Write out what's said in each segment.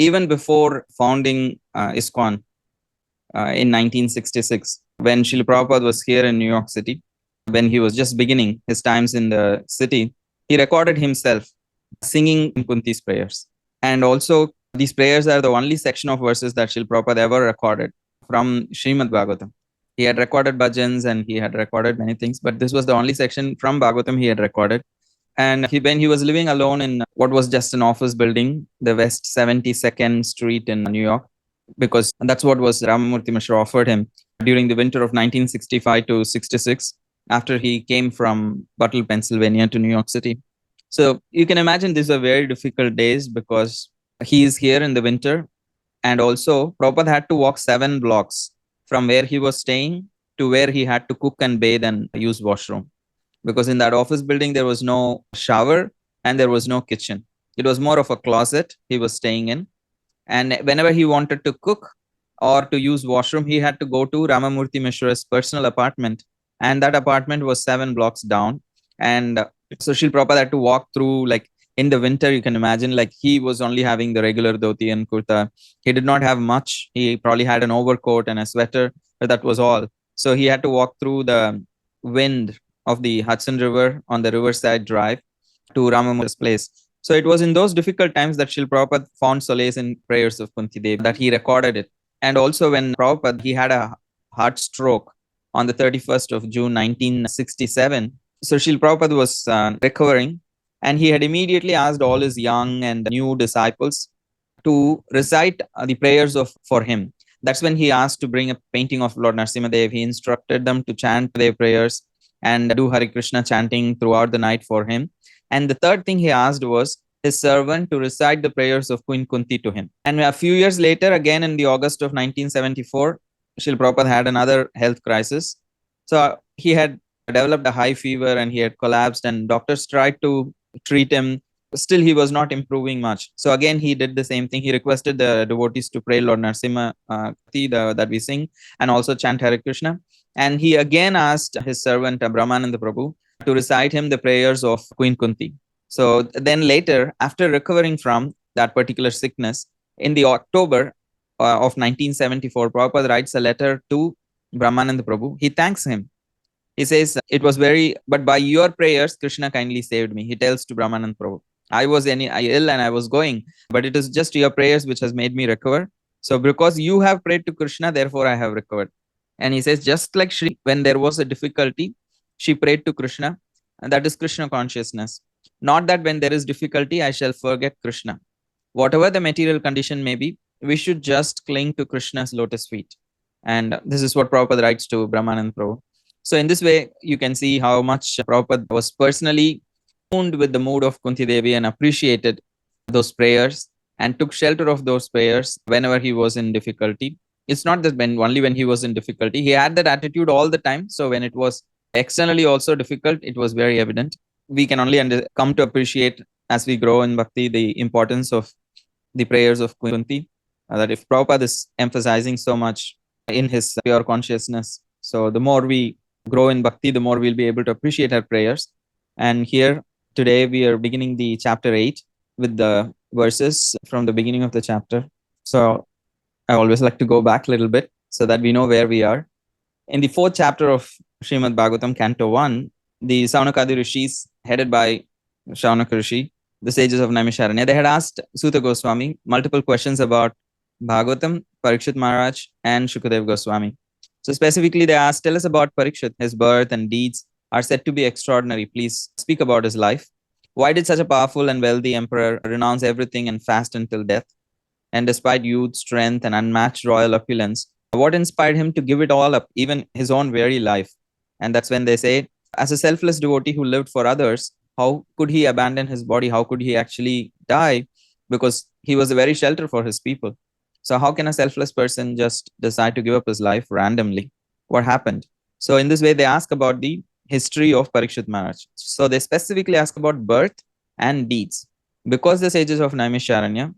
even before founding ISKCON in 1966, when Srila Prabhupada was here in New York City, when he was just beginning his times in the city, he recorded himself singing Kunti's prayers. And also, these prayers are the only section of verses that Srila Prabhupada ever recorded from Srimad Bhagavatam. He had recorded bhajans and he had recorded many things, but this was the only section from Bhagavatam he had recorded. And when he was living alone in what was just an office building, the West 72nd Street in New York, because that's what was Ramamurti Mishra offered him during the winter of 1965 to 66, after he came from Buttle, Pennsylvania to New York City. So you can imagine these are very difficult days because he is here in the winter. And also Prabhupada had to walk 7 blocks from where he was staying to where he had to cook and bathe and use washroom. Because in that office building, there was no shower and there was no kitchen. It was more of a closet he was staying in. And whenever he wanted to cook or to use washroom, he had to go to Ramamurti Mishra's personal apartment. And that apartment was 7 blocks down. And so Srila Prabhupada had to walk through, like in the winter, you can imagine, like he was only having the regular dhoti and kurta. He did not have much. He probably had an overcoat and a sweater, but that was all. So he had to walk through the wind of the Hudson River on the Riverside Drive to Ramamurti's place. So it was in those difficult times that Srila Prabhupada found solace in prayers of Kunti Devi, that he recorded it. And also when Prabhupada, he had a heart stroke on the 31st of June, 1967. So Srila Prabhupada was recovering, and he had immediately asked all his young and new disciples to recite the prayers for him. That's when he asked to bring a painting of Lord Narasimhadev. He instructed them to chant their prayers and do Hare Krishna chanting throughout the night for him. And the third thing he asked was his servant to recite the prayers of Queen Kunti to him. And a few years later, again in the August of 1974, Srila Prabhupada had another health crisis. So he had developed a high fever and he had collapsed, and doctors tried to treat him. Still, he was not improving much. So again, he did the same thing. He requested the devotees to pray Lord Narasimha that we sing, and also chant Hare Krishna. And he again asked his servant Brahmananda Prabhu to recite him the prayers of Queen Kunti. So then later, after recovering from that particular sickness, in the October of 1974, Prabhupada writes a letter to Brahmananda Prabhu. He thanks him. He says, it was but by your prayers, Krishna kindly saved me. He tells to Brahmananda Prabhu, I was ill and I was going, but it is just your prayers which has made me recover. So because you have prayed to Krishna, therefore I have recovered. And he says, just like Shri, when there was a difficulty, she prayed to Krishna, and that is Krishna consciousness. Not that when there is difficulty, I shall forget Krishna. Whatever the material condition may be, we should just cling to Krishna's lotus feet. And this is what Prabhupada writes to Brahmananda Prabhu. So in this way, you can see how much Prabhupada was personally tuned with the mood of Kunti Devi and appreciated those prayers and took shelter of those prayers whenever he was in difficulty. It's not that only when he was in difficulty. He had that attitude all the time. So when it was externally also difficult, it was very evident. We can only come to appreciate as we grow in bhakti the importance of the prayers of Kunti. That if Prabhupada is emphasizing so much in his pure consciousness, so the more we grow in bhakti, the more we'll be able to appreciate her prayers. And here today we are beginning the chapter 8 with the verses from the beginning of the chapter. So I always like to go back a little bit so that we know where we are. In the 4th chapter of Srimad Bhagavatam, Canto 1, the Saunakadi Rishis, headed by Shaunaka Rishi, the sages of Naimisharanya, they had asked Suta Goswami multiple questions about Bhagavatam, Parikshit Maharaj, and Shukadev Goswami. So specifically, they asked, tell us about Parikshit. His birth and deeds are said to be extraordinary. Please speak about his life. Why did such a powerful and wealthy emperor renounce everything and fast until death? And despite youth, strength, and unmatched royal opulence, what inspired him to give it all up, even his own very life? And that's when they say, as a selfless devotee who lived for others, how could he abandon his body? How could he actually die? Because he was a very shelter for his people. So how can a selfless person just decide to give up his life randomly? What happened? So in this way, they ask about the history of Parikshit Maharaj. So they specifically ask about birth and deeds. Because the sages of Naimisharanya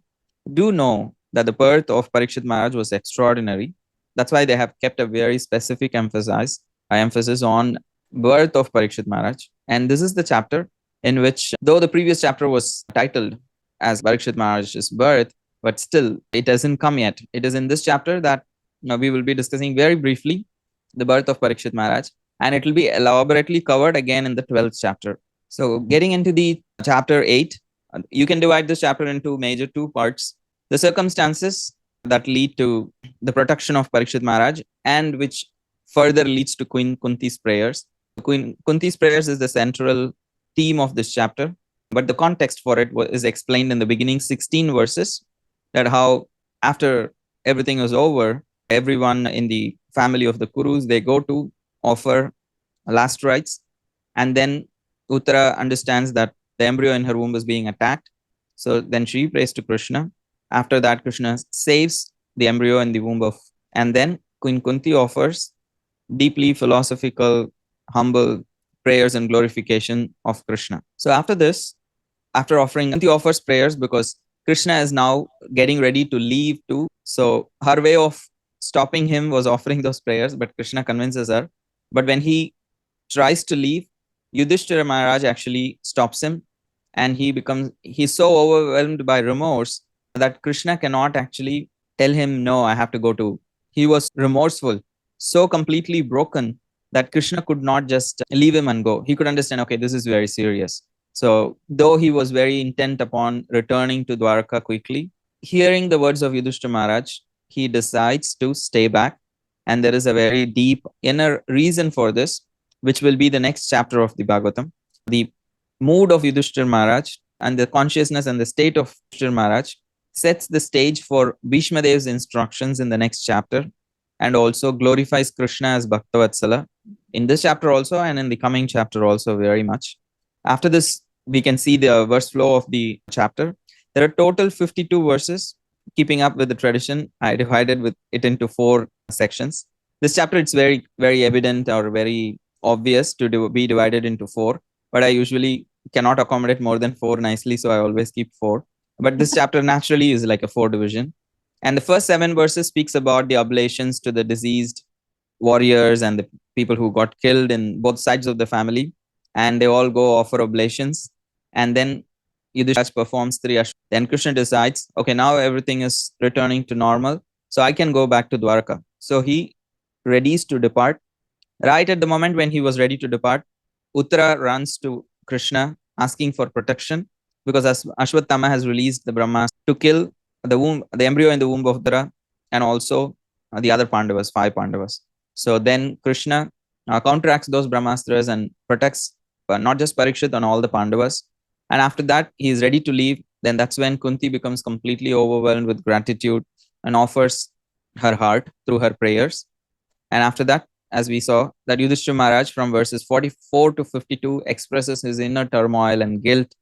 do know that the birth of Parikshit Maharaj was extraordinary. That's why they have kept a very specific emphasis on birth of Parikshit Maharaj. And this is the chapter in which, though the previous chapter was titled as Parikshit Maharaj's birth, but still it hasn't come yet. It is in this chapter that we will be discussing very briefly the birth of Parikshit Maharaj, and it will be elaborately covered again in the 12th chapter. So getting into the chapter 8, you can divide this chapter into major two parts: the circumstances that lead to the protection of Parikshit Maharaj, and which further leads to Queen Kunti's prayers. Queen Kunti's prayers is the central theme of this chapter, but the context for it is explained in the beginning 16 verses, that how after everything was over, everyone in the family of the Kurus, they go to offer last rites, and then Uttara understands that the embryo in her womb is being attacked. So then she prays to Krishna. After that, Krishna saves the embryo in the womb of, and then Queen Kunti offers deeply philosophical, humble prayers and glorification of Krishna. So after this, after offering, Kunti offers prayers because Krishna is now getting ready to leave too. So her way of stopping him was offering those prayers, but Krishna convinces her. But when he tries to leave, Yudhishthira Maharaj actually stops him, and he's so overwhelmed by remorse that Krishna cannot actually tell him, no, I have to go to. He was remorseful, so completely broken that Krishna could not just leave him and go. He could understand, okay, this is very serious. So though he was very intent upon returning to Dwarka quickly, hearing the words of Yudhishthira Maharaj, he decides to stay back. And there is a very deep inner reason for this, which will be the next chapter of the Bhagavatam. The mood of Yudhishthira Maharaj and the consciousness and the state of Yudhishthira Maharaj sets the stage for Bhishma Dev's instructions in the next chapter, and also glorifies Krishna as Bhaktavatsala in this chapter also, and in the coming chapter also very much. After this, we can see the verse flow of the chapter. There are total 52 verses. Keeping up with the tradition, I divided it into 4 sections. This chapter, it's very, very evident or very obvious to be divided into 4, but I usually cannot accommodate more than 4 nicely, so I always keep 4. But this chapter naturally is like a 4 division. And the first 7 verses speaks about the oblations to the deceased warriors and the people who got killed in both sides of the family, and they all go offer oblations. And then Yudhishthira performs 3 ashwamedha. Then Krishna decides, okay, now everything is returning to normal, so I can go back to Dwarka. So he readies to depart. Right at the moment when he was ready to depart, Uttara runs to Krishna asking for protection, because as Ashwatthama has released the Brahmas to kill the embryo in the womb of Uttara, and also the other Pandavas, 5 Pandavas. So then Krishna counteracts those Brahmastras and protects not just Parikshit and all the Pandavas. And after that, he is ready to leave. Then that's when Kunti becomes completely overwhelmed with gratitude and offers her heart through her prayers. And after that, as we saw, that Yudhishthira Maharaj from verses 44 to 52 expresses his inner turmoil and guilt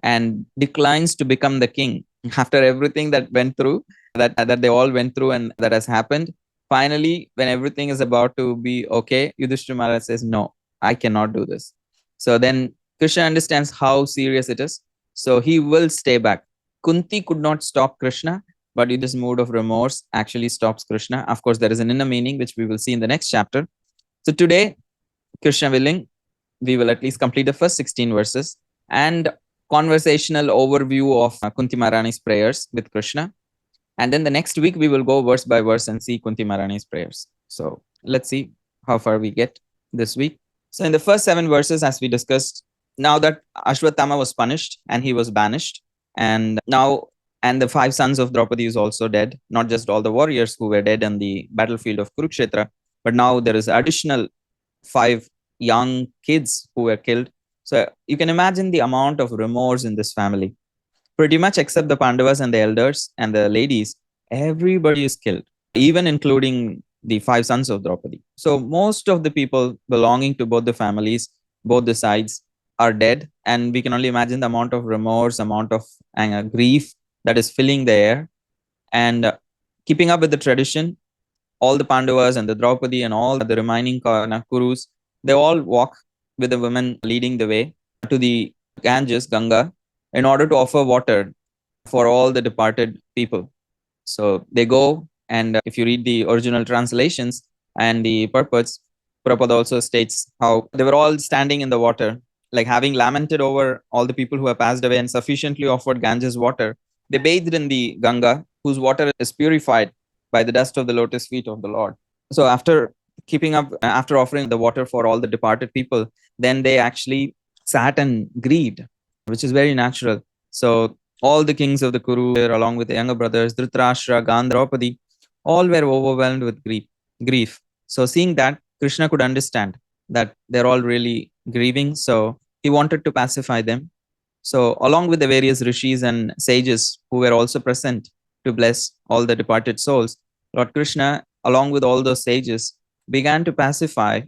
and declines to become the king. After everything that went through, that they all went through and that has happened, finally, when everything is about to be okay, Yudhishthira Maharaj says, no, I cannot do this. So then Krishna understands how serious it is. So he will stay back. Kunti could not stop Krishna, but in this mood of remorse actually stops Krishna. Of course, there is an inner meaning, which we will see in the next chapter. So today, Krishna willing, we will at least complete the first 16 verses and conversational overview of Kunti Maharani's prayers with Krishna. And then the next week, we will go verse by verse and see Kunti Maharani's prayers. So let's see how far we get this week. So in the first 7 verses, as we discussed, now that Ashwatthama was punished and he was banished, and the 5 sons of Draupadi is also dead, not just all the warriors who were dead on the battlefield of Kurukshetra, but now there is additional 5 young kids who were killed. So you can imagine the amount of remorse in this family. Pretty much except the Pandavas and the elders and the ladies, everybody is killed, even including the 5 sons of Draupadi. So most of the people belonging to both the families, both the sides, are dead. And we can only imagine the amount of remorse, amount of grief that is filling the air. And keeping up with the tradition, all the Pandavas and the Draupadi and all the remaining Kurus, they all walk with the women leading the way to the Ganges, Ganga, in order to offer water for all the departed people. So they go, and if you read the original translations and the purports, Prabhupada also states how they were all standing in the water, like having lamented over all the people who have passed away and sufficiently offered Ganges water. They bathed in the Ganga, whose water is purified by the dust of the lotus feet of the Lord. So after offering the water for all the departed people, then they actually sat and grieved, which is very natural. So all the kings of the Kuru, along with the younger brothers, Dhritarashtra, Gandharvapadi, all were overwhelmed with grief. So seeing that, Krishna could understand that they're all really grieving. So he wanted to pacify them. So along with the various rishis and sages who were also present to bless all the departed souls, Lord Krishna, along with all those sages, began to pacify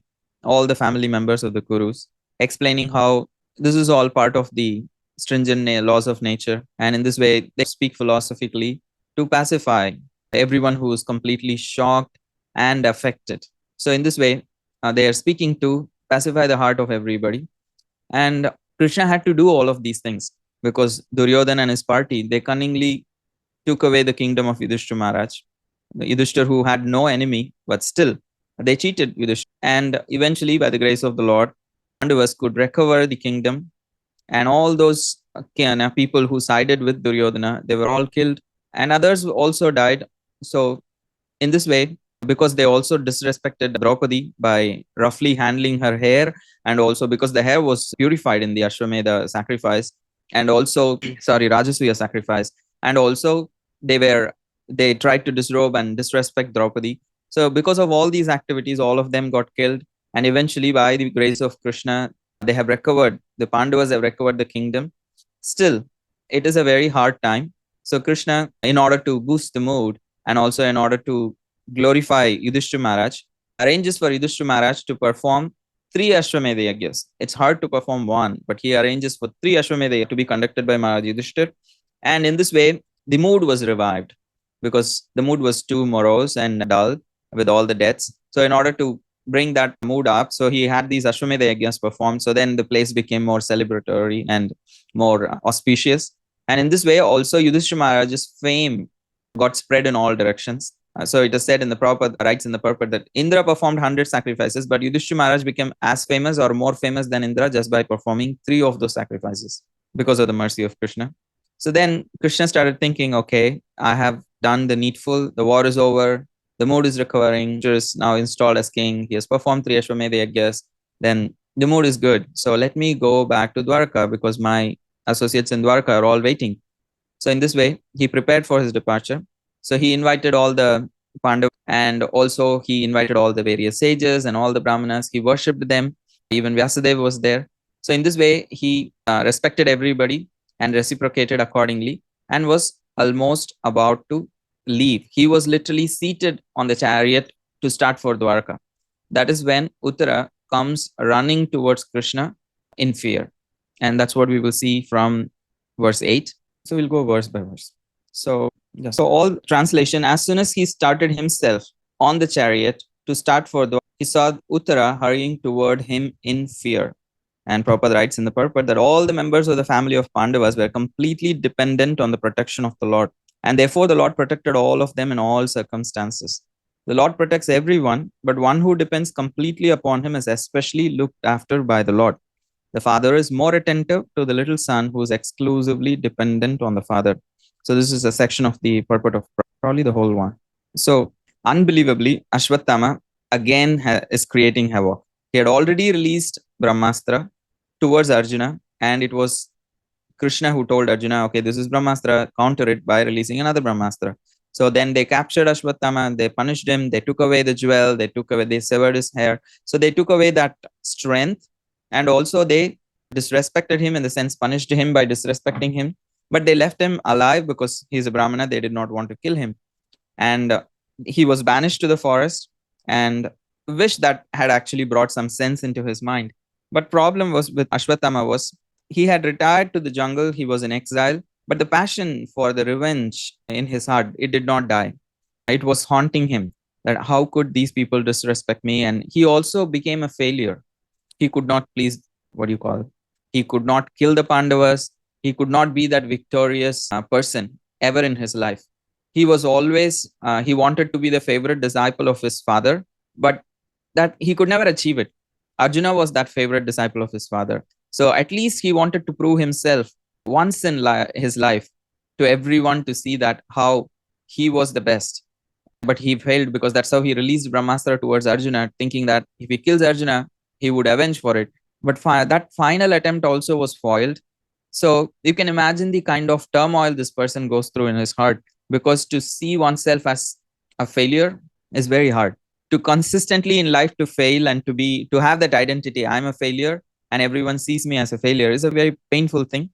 all the family members of the Kurus, explaining how this is all part of the stringent laws of nature. And in this way, they speak philosophically to pacify everyone who is completely shocked and affected. So in this way, they are speaking to pacify the heart of everybody. And Krishna had to do all of these things because Duryodhana and his party, they cunningly took away the kingdom of Yudhishthira Maharaj. Yudhishthira, who had no enemy, but still they cheated Yudhishthira. And eventually, by the grace of the Lord, Pandavas could recover the kingdom. And all those people who sided with Duryodhana, they were all killed. And others also died. So in this way, because they also disrespected Draupadi by roughly handling her hair, and also because the hair was purified in the Ashwamedha sacrifice, and also, Rajasuya sacrifice, and also they tried to disrobe and disrespect Draupadi. So because of all these activities, all of them got killed, and eventually, by the grace of Krishna, the Pandavas have recovered the kingdom. Still, it is a very hard time. So Krishna, in order to boost the mood, and also in order to glorify Yudhishthira Maharaj, arranges for Yudhishthira Maharaj to perform 3 Ashwamedha Yagyas. It's hard to perform one, but he arranges for 3 Ashwamedha to be conducted by Maharaj Yudhishthira. And in this way, the mood was revived because the mood was too morose and dull with all the deaths. So in order to bring that mood up, so he had these Ashwamedha Yagyas performed. So then the place became more celebratory and more auspicious. And in this way, also Yudhishthira Maharaj's fame got spread in all directions. So it is said in the Prabhupada writes in the purport that Indra performed 100 sacrifices, but Yudhishthira Maharaj became as famous or more famous than Indra just by performing 3 of those sacrifices because of the mercy of Krishna. So then Krishna started thinking, okay, I have done the needful, the war is over, the mood is recovering, Krishna is now installed as king, he has performed 3 Ashwamedha Yagyas, then the mood is good. So let me go back to Dwarka because my associates in Dwarka are all waiting. So in this way, he prepared for his departure. So he invited all the Pandavas, and also he invited all the various sages and all the Brahmanas. He worshipped them. Even Vyasadeva was there. So in this way, he respected everybody and reciprocated accordingly, and was almost about to leave. He was literally seated on the chariot to start for Dwarka. That is when Uttara comes running towards Krishna in fear. And that's what we will see from verse 8. So we'll go verse by verse. So all translation, as soon as he started himself on the chariot to start for Dwarka, he saw Uttara hurrying toward him in fear. And Prabhupada writes in the purport that all the members of the family of Pandavas were completely dependent on the protection of the Lord. And therefore the Lord protected all of them in all circumstances. The Lord protects everyone, but one who depends completely upon him is especially looked after by the Lord. The father is more attentive to the little son who is exclusively dependent on the father. So this is a section of the purport of probably the whole one. So unbelievably, Ashwatthama again is creating havoc. He had already released Brahmastra towards Arjuna, and it was Krishna who told Arjuna, okay, this is Brahmastra, counter it by releasing another Brahmastra. So then they captured Ashwatthama, they punished him, they took away the jewel, they severed his hair. So they took away that strength, and also they disrespected him, in the sense punished him by disrespecting him. But they left him alive because he's a Brahmana. They did not want to kill him. And he was banished to the forest, and wish that had actually brought some sense into his mind. But problem was with Ashwatthama was he had retired to the jungle. He was in exile, but the passion for the revenge in his heart, it did not die. It was haunting him that how could these people disrespect me? And he also became a failure. He could not please, he could not kill the Pandavas. He could not be that victorious person ever in his life. He was always, he wanted to be the favorite disciple of his father, but that he could never achieve it. Arjuna was that favorite disciple of his father. So at least he wanted to prove himself once in his life to everyone to see that how he was the best. But he failed because that's how he released Brahmastra towards Arjuna, thinking that if he kills Arjuna, he would avenge for it. But that final attempt also was foiled. So you can imagine the kind of turmoil this person goes through in his heart, because to see oneself as a failure is very hard. To consistently in life to fail and to have that identity, I'm a failure and everyone sees me as a failure, is a very painful thing.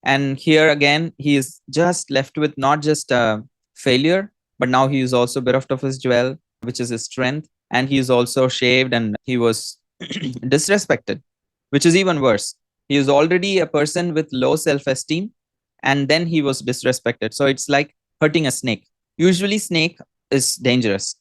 And here again, he is just left with not just a failure, but now he is also bereft of his jewel, which is his strength. And he is also shaved and he was disrespected, which is even worse. He is already a person with low self-esteem, and then he was disrespected. So it's like hurting a snake. Usually snake is dangerous.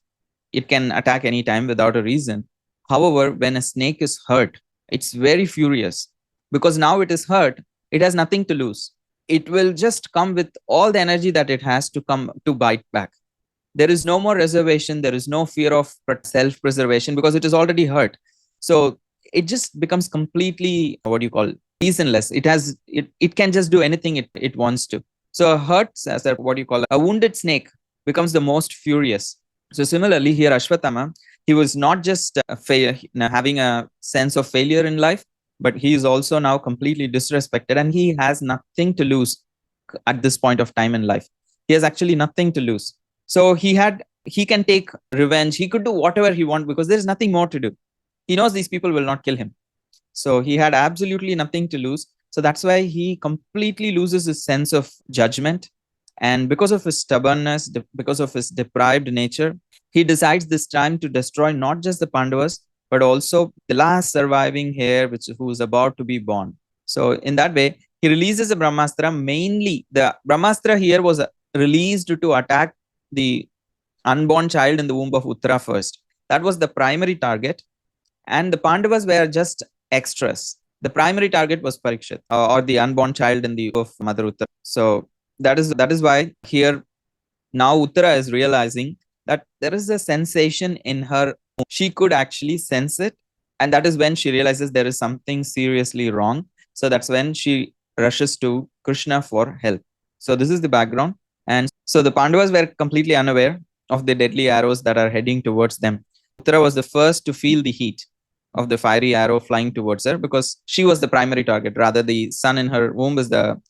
It can attack anytime without a reason. However, when a snake is hurt, it's very furious, because now it is hurt, it has nothing to lose. It will just come with all the energy that it has to come to bite back. There is no more reservation. There is no fear of self-preservation because it is already hurt. So it just becomes completely, what do you call, reasonless. It can just do anything it wants to. So a hurt, as a, what do you call, a wounded snake becomes the most furious. So similarly here, Ashwatthama, he was not just having a sense of failure in life, but he is also now completely disrespected, and he has nothing to lose at this point of time in life. He has actually nothing to lose. So he can take revenge. He could do whatever he wants because there's nothing more to do. He knows these people will not kill him. So he had absolutely nothing to lose. So that's why he completely loses his sense of judgment. And because of his stubbornness, because of his deprived nature, he decides this time to destroy not just the Pandavas, but also the last surviving heir, who is about to be born. So in that way, he releases a Brahmastra. Mainly, the Brahmastra here was released to attack the unborn child in the womb of Uttara first. That was the primary target. And the Pandavas were just extras. The primary target was Parikshit, or the unborn child in the womb of Mother Uttara. So that is why here now Uttara is realizing that there is a sensation in her. She could actually sense it. And that is when she realizes there is something seriously wrong. So that's when she rushes to Krishna for help. So this is the background. And so the Pandavas were completely unaware of the deadly arrows that are heading towards them. Uttara was the first to feel the heat of the fiery arrow flying towards her, because she was the primary target. Rather, the son in her womb is the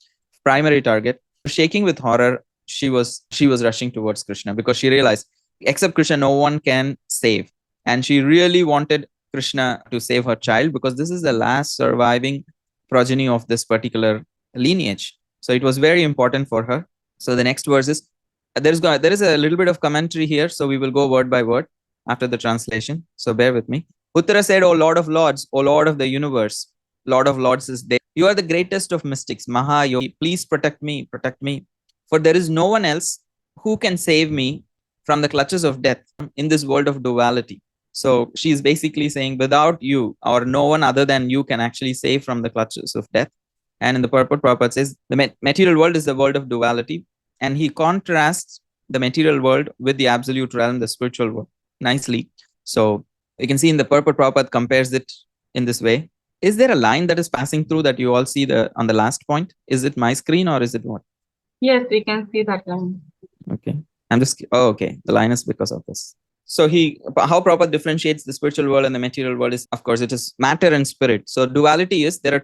primary target. Shaking with horror, she was rushing towards Krishna, because she realized, except Krishna, no one can save. And she really wanted Krishna to save her child, because this is the last surviving progeny of this particular lineage. So it was very important for her. So the next verse is, there is a little bit of commentary here, so we will go word by word after the translation. So bear with me. Uttara said, O Lord of Lords, O Lord of the universe, Lord of Lords is there. You are the greatest of mystics, Mahayogi. Please protect me, for there is no one else who can save me from the clutches of death in this world of duality. So she is basically saying, without you, or no one other than you, can actually save from the clutches of death. And in the purport, Prabhupada says, the material world is the world of duality. And he contrasts the material world with the absolute realm, the spiritual world, nicely. So you can see in the purport, Prabhupada compares it in this way. Is there a line that is passing through that you all see on the last point? Is it my screen or is it what? Yes, we can see that line. Okay. Okay. The line is because of this. So how Prabhupada differentiates the spiritual world and the material world is, of course, it is matter and spirit. So duality is, the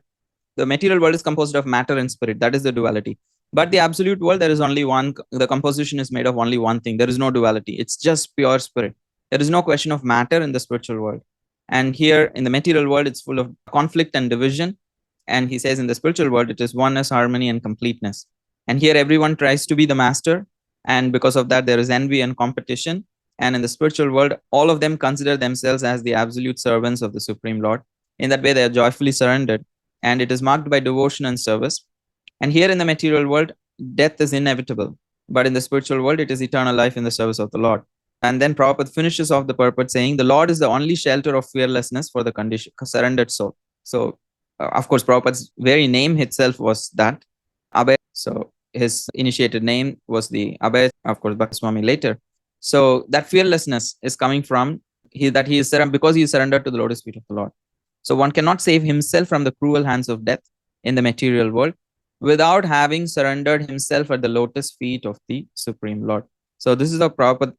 material world is composed of matter and spirit. That is the duality. But the absolute world, there is only one, the composition is made of only one thing. There is no duality. It's just pure spirit. There is no question of matter in the spiritual world. And here in the material world, it's full of conflict and division. And he says in the spiritual world, it is oneness, harmony, and completeness. And here everyone tries to be the master. And because of that, there is envy and competition. And in the spiritual world, all of them consider themselves as the absolute servants of the Supreme Lord. In that way, they are joyfully surrendered. And it is marked by devotion and service. And here in the material world, death is inevitable. But in the spiritual world, it is eternal life in the service of the Lord. And then Prabhupada finishes off the purport saying, the Lord is the only shelter of fearlessness for the surrendered soul. So, of course, Prabhupada's very name itself was that, Abhay. So his initiated name was the Abhay, of course, Bhakti Swami later. So that fearlessness is coming from because he is surrendered to the lotus feet of the Lord. So one cannot save himself from the cruel hands of death in the material world. without having surrendered himself at the lotus feet of the Supreme Lord. So this is the proper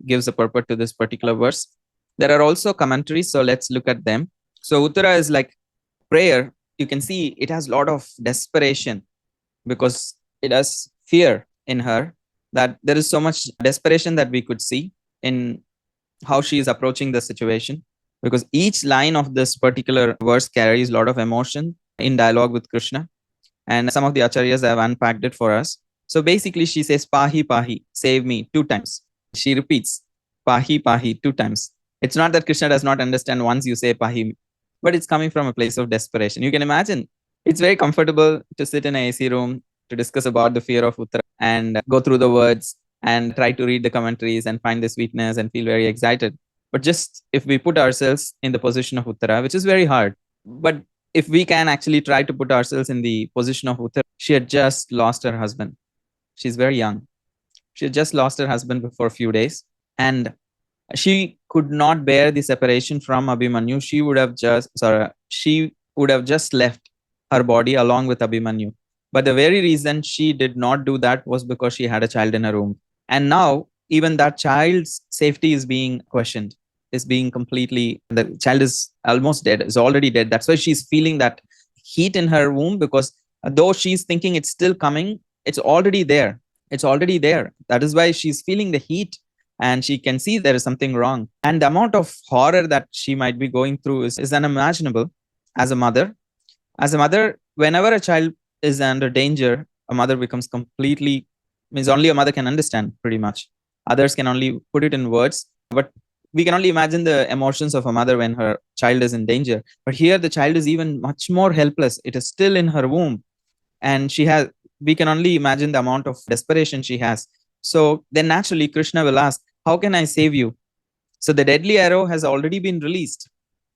gives a purport to this particular verse. There are also commentaries, so let's look at them. So Uttara is like prayer. You can see it has a lot of desperation because it has fear in her, that there is so much desperation that we could see in how she is approaching the situation, because each line of this particular verse carries a lot of emotion in dialogue with Krishna. And some of the acharyas have unpacked it for us. So basically, she says, Pahi, Pahi, save me 2 times. She repeats, Pahi, Pahi 2 times. It's not that Krishna does not understand once you say Pahi, but it's coming from a place of desperation. You can imagine it's very comfortable to sit in an AC room to discuss about the fear of Uttara and go through the words and try to read the commentaries and find the sweetness and feel very excited. But just if we put ourselves in the position of Uttara, which is very hard, but if we can actually try to put ourselves in the position of Uttara, she had just lost her husband. She's very young. She had just lost her husband for a few days, and she could not bear the separation from Abhimanyu. She would have just left her body along with Abhimanyu. But the very reason she did not do that was because she had a child in her womb. And now even that child's safety is being questioned, is being completely, the child is almost dead, is already dead. That's why she's feeling that heat in her womb, because though she's thinking it's still coming, it's already there. It's already there. That is why she's feeling the heat, and she can see there is something wrong. And the amount of horror that she might be going through is unimaginable as a mother. As a mother, whenever a child is under danger, a mother becomes completely, means only a mother can understand pretty much. Others can only put it in words, but we can only imagine the emotions of a mother when her child is in danger. But here the child is even much more helpless. It is still in her womb, and we can only imagine the amount of desperation she has. So then naturally Krishna will ask, how can I save you? So the deadly arrow has already been released,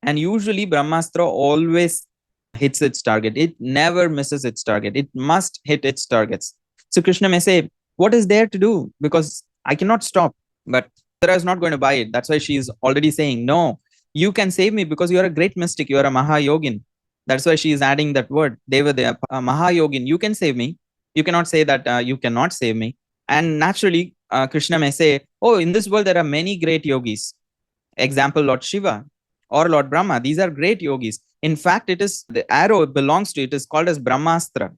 and usually Brahmastra always hits its target. It never misses its target. It must hit its targets. So Krishna may say, what is there to do? Because I cannot stop. But Uttara is not going to buy it. That's why she is already saying, no, you can save me because you are a great mystic. You are a Mahayogin. That's why she is adding that word, Devadaya, Mahayogin. You can save me. You cannot say that you cannot save me. And naturally, Krishna may say, oh, in this world, there are many great yogis. Example, Lord Shiva or Lord Brahma. These are great yogis. In fact, it is the arrow belongs to, it is called as Brahmastra.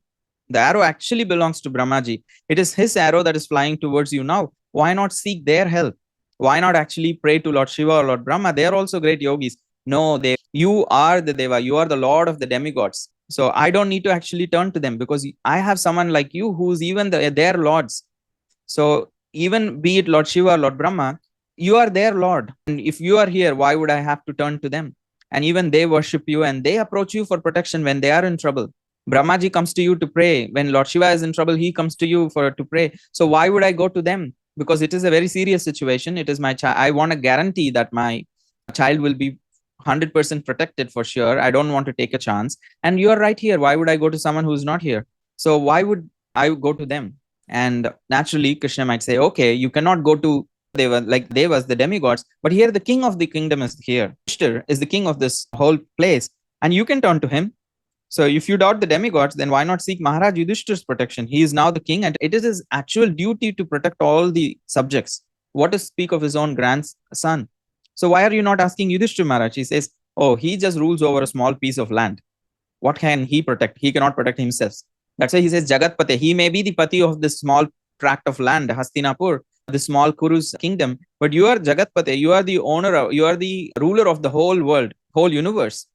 The arrow actually belongs to Brahmaji. It is his arrow that is flying towards you now. Why not seek their help? Why not actually pray to Lord Shiva or Lord Brahma? They are also great yogis. No, you are the Deva. You are the Lord of the demigods. So I don't need to actually turn to them, because I have someone like you who's even their lords. So even be it Lord Shiva or Lord Brahma, you are their Lord. And if you are here, why would I have to turn to them? And even they worship you and they approach you for protection when they are in trouble. Brahmaji comes to you to pray. When Lord Shiva is in trouble, he comes to you to pray. So why would I go to them? Because it is a very serious situation. It is my child. I want a guarantee that my child will be 100% protected for sure. I don't want to take a chance. And you are right here. Why would I go to someone who's not here? So why would I go to them? And naturally, Krishna might say, okay, you cannot go to Devas, the demigods, but here the king of the kingdom is here. Yudhishthira is the king of this whole place, and you can turn to him. So if you doubt the demigods, then why not seek Maharaj Yudhishthira's protection? He is now the king, and it is his actual duty to protect all the subjects. What to speak of his own grandson? So why are you not asking Yudhishthira Maharaj? He says, oh, he just rules over a small piece of land. What can he protect? He cannot protect himself. That's why he says Jagatpate. He may be the pati of this small tract of land, Hastinapur, the small Kuru's kingdom, but you are Jagatpate. You are the owner, you are the ruler of the whole world, whole universe.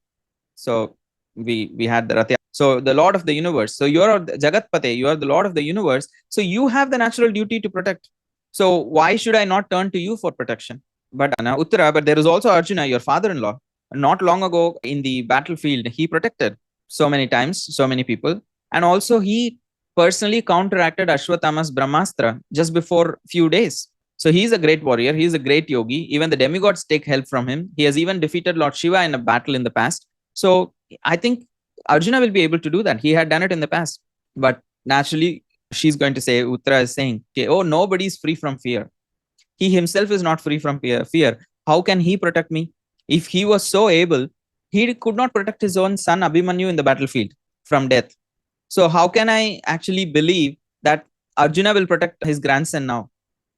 So we had the Ratya. So the Lord of the universe. So you are Jagatpate, you are the Lord of the universe. So you have the natural duty to protect. So why should I not turn to you for protection? But Uttara, but there is also Arjuna, your father-in-law. Not long ago in the battlefield, he protected so many times, so many people. And also he personally counteracted Ashwatthama's Brahmastra just before few days. So he's a great warrior. He's a great yogi. Even the demigods take help from him. He has even defeated Lord Shiva in a battle in the past. So I think Arjuna will be able to do that. He had done it in the past. But naturally, she's going to say, Uttara is saying, okay, oh, nobody is free from fear. He himself is not free from fear. How can he protect me? If he was so able, he could not protect his own son Abhimanyu in the battlefield from death. So how can I actually believe that Arjuna will protect his grandson now?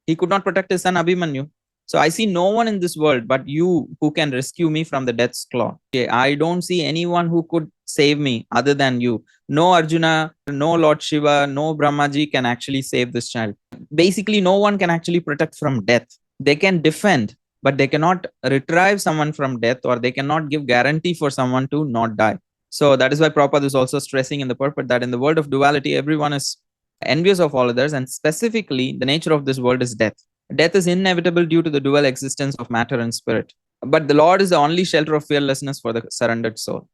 He could not protect his son Abhimanyu. So I see no one in this world but you who can rescue me from the death's claw. Okay, I don't see anyone who could save me other than you. No Arjuna, no Lord Shiva, no Brahmaji can actually save this child. Basically, no one can actually protect from death. They can defend, but they cannot retrieve someone from death, or they cannot give guarantee for someone to not die. So that is why Prabhupada is also stressing in the purport that in the world of duality, everyone is envious of all others, and specifically, the nature of this world is death. Death is inevitable due to the dual existence of matter and spirit. But the Lord is the only shelter of fearlessness for the surrendered soul.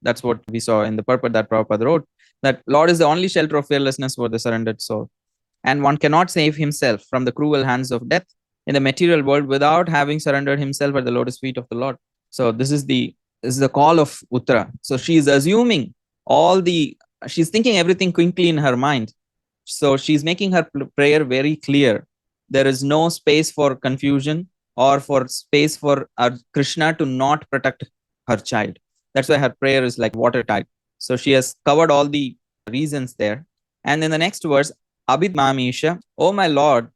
That's what we saw in the purport that Prabhupada wrote, that Lord is the only shelter of fearlessness for the surrendered soul. And one cannot save himself from the cruel hands of death in the material world without having surrendered himself at the lotus feet of the Lord. So this is the call of Uttara. So she is assuming she's thinking everything quickly in her mind. So she's making her prayer very clear. There is no space for confusion or for space for Krishna to not protect her child. That's why her prayer is like watertight. So she has covered all the reasons there. And in the next verse, Abhid Mamisha, oh my Lord,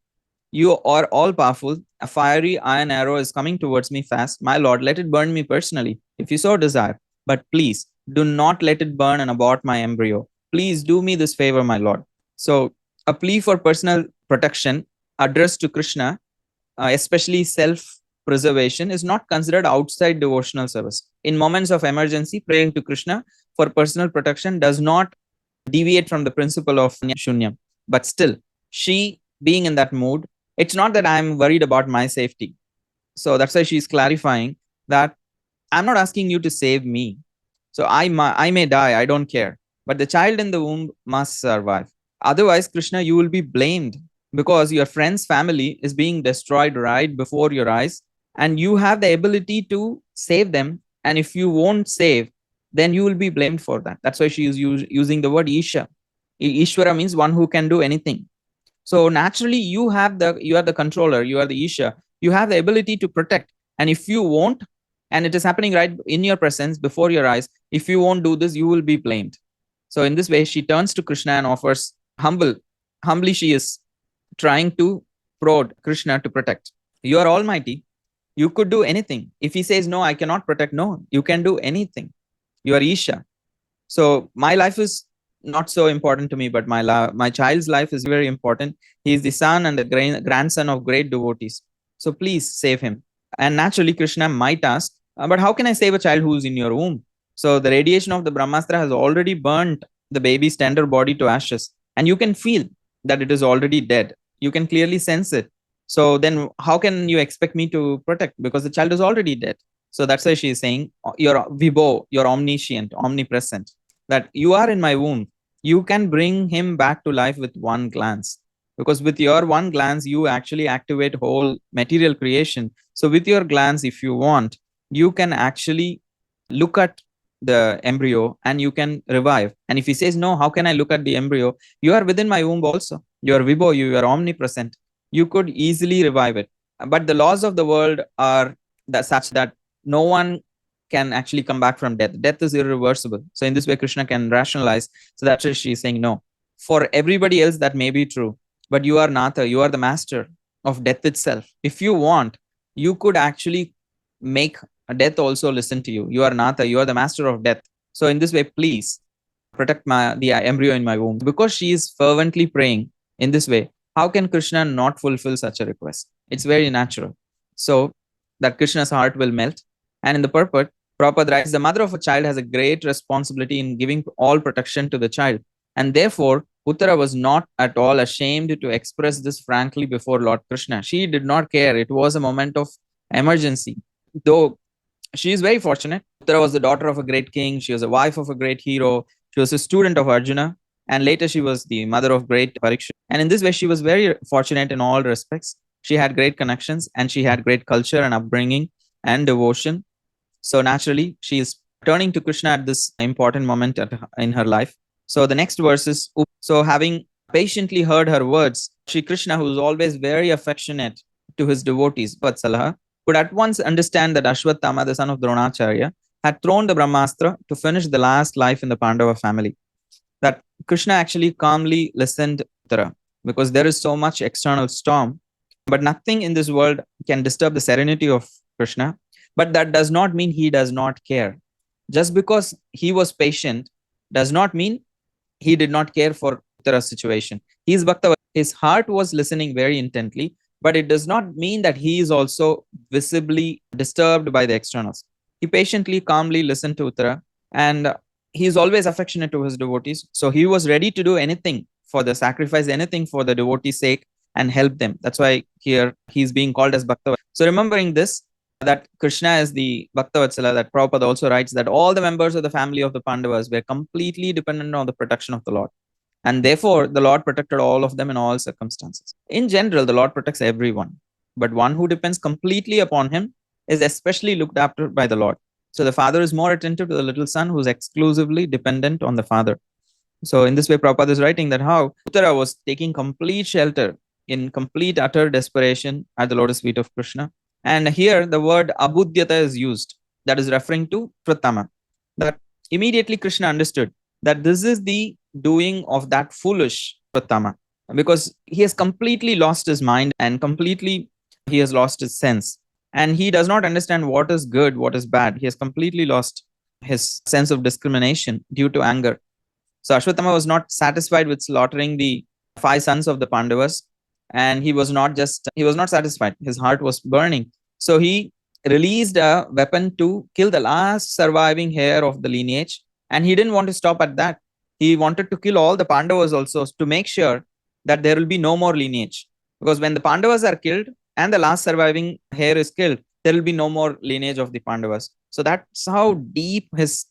you are all powerful. A fiery iron arrow is coming towards me fast. My Lord, let it burn me personally, if you so desire. But please, do not let it burn and abort my embryo. Please do me this favor, my Lord. So, a plea for personal protection addressed to Krishna, especially self-preservation, is not considered outside devotional service. In moments of emergency, praying to Krishna for personal protection does not deviate from the principle of Shunyam. But still, she being in that mood, it's not that I'm worried about my safety. So that's why she's clarifying that I'm not asking you to save me. So I may die, I don't care. But the child in the womb must survive. Otherwise, Krishna, you will be blamed because your friend's family is being destroyed right before your eyes, and you have the ability to save them. And if you won't save, then you will be blamed for that. That's why she is using the word Isha. Ishvara means one who can do anything. So naturally, you are the controller, you are the Isha, you have the ability to protect. And if you won't, and it is happening right in your presence before your eyes, if you won't do this, you will be blamed. So in this way, she turns to Krishna and offers humbly she is trying to prod Krishna to protect. You are almighty. You could do anything. If he says, no, I cannot protect, no, you can do anything. You are Isha. So my life is not so important to me, but my child's life is very important. He is the son and the grandson of great devotees. So please save him. And naturally, Krishna might ask, but how can I save a child who's in your womb? So the radiation of the Brahmastra has already burnt the baby's tender body to ashes. And you can feel that it is already dead. You can clearly sense it. So then how can you expect me to protect? Because the child is already dead. So that's why she is saying, you're Vibho, you're omniscient, omnipresent, that you are in my womb. You can bring him back to life with one glance. Because with your one glance, you actually activate whole material creation. So with your glance, if you want, you can actually look at the embryo and you can revive. And if he says, no, how can I look at the embryo? You are within my womb also. You are Vibho, you are omnipresent. You could easily revive it. But the laws of the world are such that no one can actually come back from death. Death is irreversible. So in this way, Krishna can rationalize. So that's why she's saying, no. For everybody else, that may be true. But you are Natha, you are the master of death itself. If you want, you could actually make death also listen to you. You are Natha, you are the master of death. So in this way, please protect the embryo in my womb. Because she is fervently praying in this way, how can Krishna not fulfill such a request? It's very natural. So that Krishna's heart will melt. And in the purport, Prabhupada writes, the mother of a child has a great responsibility in giving all protection to the child. And therefore, Uttara was not at all ashamed to express this frankly before Lord Krishna. She did not care. It was a moment of emergency. Though she is very fortunate. Uttara was the daughter of a great king. She was a wife of a great hero. She was a student of Arjuna. And later she was the mother of great Parikshit. And in this way, she was very fortunate in all respects. She had great connections and she had great culture and upbringing and devotion. So naturally, she is turning to Krishna at this important moment in her life. So the next verse is, so having patiently heard her words, Shri Krishna, who is always very affectionate to his devotees, Vatsalah, could at once understand that Ashwatthama, the son of Dronacharya, had thrown the Brahmastra to finish the last life in the Pandava family. that Krishna actually calmly listened to Uttara, because there is so much external storm, but nothing in this world can disturb the serenity of Krishna. But that does not mean he does not care. Just because he was patient does not mean he did not care for Uttara's situation. He is Bhakta. His heart was listening very intently, but it does not mean that he is also visibly disturbed by the externals. He patiently, calmly listened to Uttara, and he is always affectionate to his devotees. So he was ready to do anything for the sacrifice, anything for the devotee's sake, and help them. That's why here he's being called as Bhakta. So remembering this, that Krishna is the Bhakta Vatsala, that Prabhupada also writes that all the members of the family of the Pandavas were completely dependent on the protection of the Lord. And therefore, the Lord protected all of them in all circumstances. In general, the Lord protects everyone. But one who depends completely upon him is especially looked after by the Lord. So the father is more attentive to the little son who's exclusively dependent on the father. So in this way, Prabhupada is writing that how Uttara was taking complete shelter in complete utter desperation at the lotus feet of Krishna. And here the word abudhyata is used, that is referring to Pratama. That immediately Krishna understood that this is the doing of that foolish Pratama, because he has completely lost his mind and completely he has lost his sense. And he does not understand what is good, what is bad. He has completely lost his sense of discrimination due to anger. So Ashwatthama was not satisfied with slaughtering the 5 sons of the Pandavas, and he was not satisfied. His heart was burning. So he released a weapon to kill the last surviving heir of the lineage, and he didn't want to stop at that. He wanted to kill all the Pandavas also to make sure that there will be no more lineage. Because when the Pandavas are killed and the last surviving heir is killed, there will be no more lineage of the Pandavas. So that's how deep his